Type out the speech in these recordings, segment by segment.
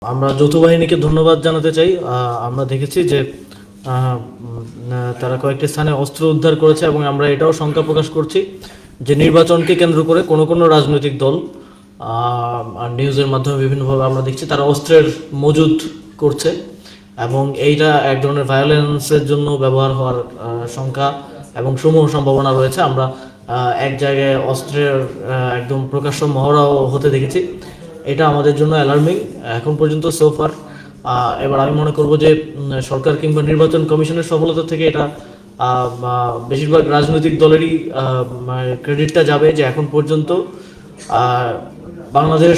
আমরা যৌথ বাহিনীকে ধন্যবাদ জানাতে চাই। আমরা দেখেছি যে তারা কয়েকটি স্থানে অস্ত্র উদ্ধার করেছে এবং আমরা এটাও শঙ্কা প্রকাশ করছি যে নির্বাচনকে কেন্দ্র করে কোনো রাজনৈতিক দল আর নিউজের মাধ্যমে বিভিন্নভাবে আমরা দেখছি তারা অস্ত্রের মজুদ করছে এবং এইটা এক ধরনের ভায়োলেন্সের জন্য ব্যবহার হওয়ার শঙ্কা এবং সমূহ সম্ভাবনা রয়েছে। আমরা এক জায়গায় অস্ত্রের একদম প্রকাশ্য মহড়াও হতে দেখেছি। এটা আমাদের জন্য অ্যালার্মিং এখন পর্যন্ত সোফার। এবার আমি মনে করব যে সরকার কিংবা নির্বাচন কমিশনের সফলতা থেকে এটা বেশিরভাগ রাজনৈতিক দলেরই ক্রেডিটটা যাবে যে এখন পর্যন্ত বাংলাদেশে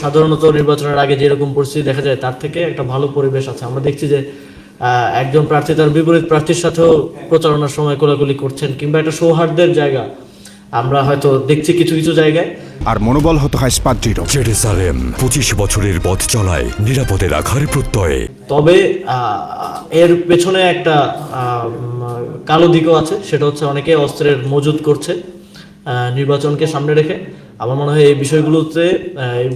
সাধারণত নির্বাচনের আগে যেরকম পরিস্থিতি দেখা যায় তার থেকে একটা ভালো পরিবেশ আছে। আমরা দেখছি যে একজন প্রার্থী তার বিপরীত প্রার্থীর সাথেও প্রচারণার সময় কোলাকুলি করছেন কিংবা একটা সৌহার্দ্যের জায়গা আমরা হয়তো দেখছি কিছু জায়গায়। আর মনোবল হতে হয় স্পাদ্রিত। জেরুসালেম 25 বছরের পথ চলায় নিরাপদে রাখার প্রত্যয়ে। তবে এর পেছনে একটা কালো দিকও আছে, সেটা হচ্ছে অনেকে অস্ত্রের মজুদ করছে নির্বাচনকে সামনে রেখে। আমার মনে হয় এই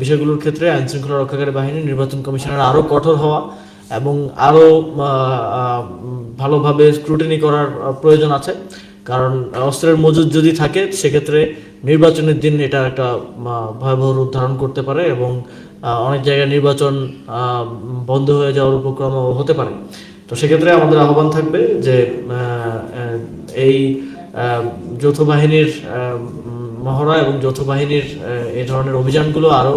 বিষয়গুলোর ক্ষেত্রে আইন শৃঙ্খলা রক্ষাকারী বাহিনী, নির্বাচন কমিশনের আরও কঠোর হওয়া এবং আরও ভালোভাবে স্ক্রুটিনি করার প্রয়োজন আছে। কারণ অস্ত্রের মজুদ যদি থাকে সেক্ষেত্রে নির্বাচনের দিন এটা একটা ভয়াবহ রূপ ধারণ করতে পারে এবং অনেক জায়গায় নির্বাচন বন্ধ হয়ে যাওয়ার উপক্রমও হতে পারে। তো সেক্ষেত্রে আমাদের আহ্বান থাকবে যে এই যৌথ বাহিনীর মহড়া এবং যৌথ বাহিনীর এই ধরনের অভিযানগুলো আরও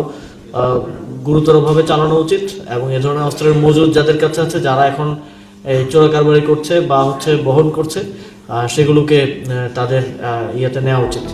গুরুতরভাবে চালানো উচিত এবং এ ধরনের অস্ত্রের মজুদ যাদের কাছে আছে, যারা এখন এই চোরাকারবারি করছে বা বহন করছে, সেগুলোকে তাদের ইয়েতে নেওয়া উচিত।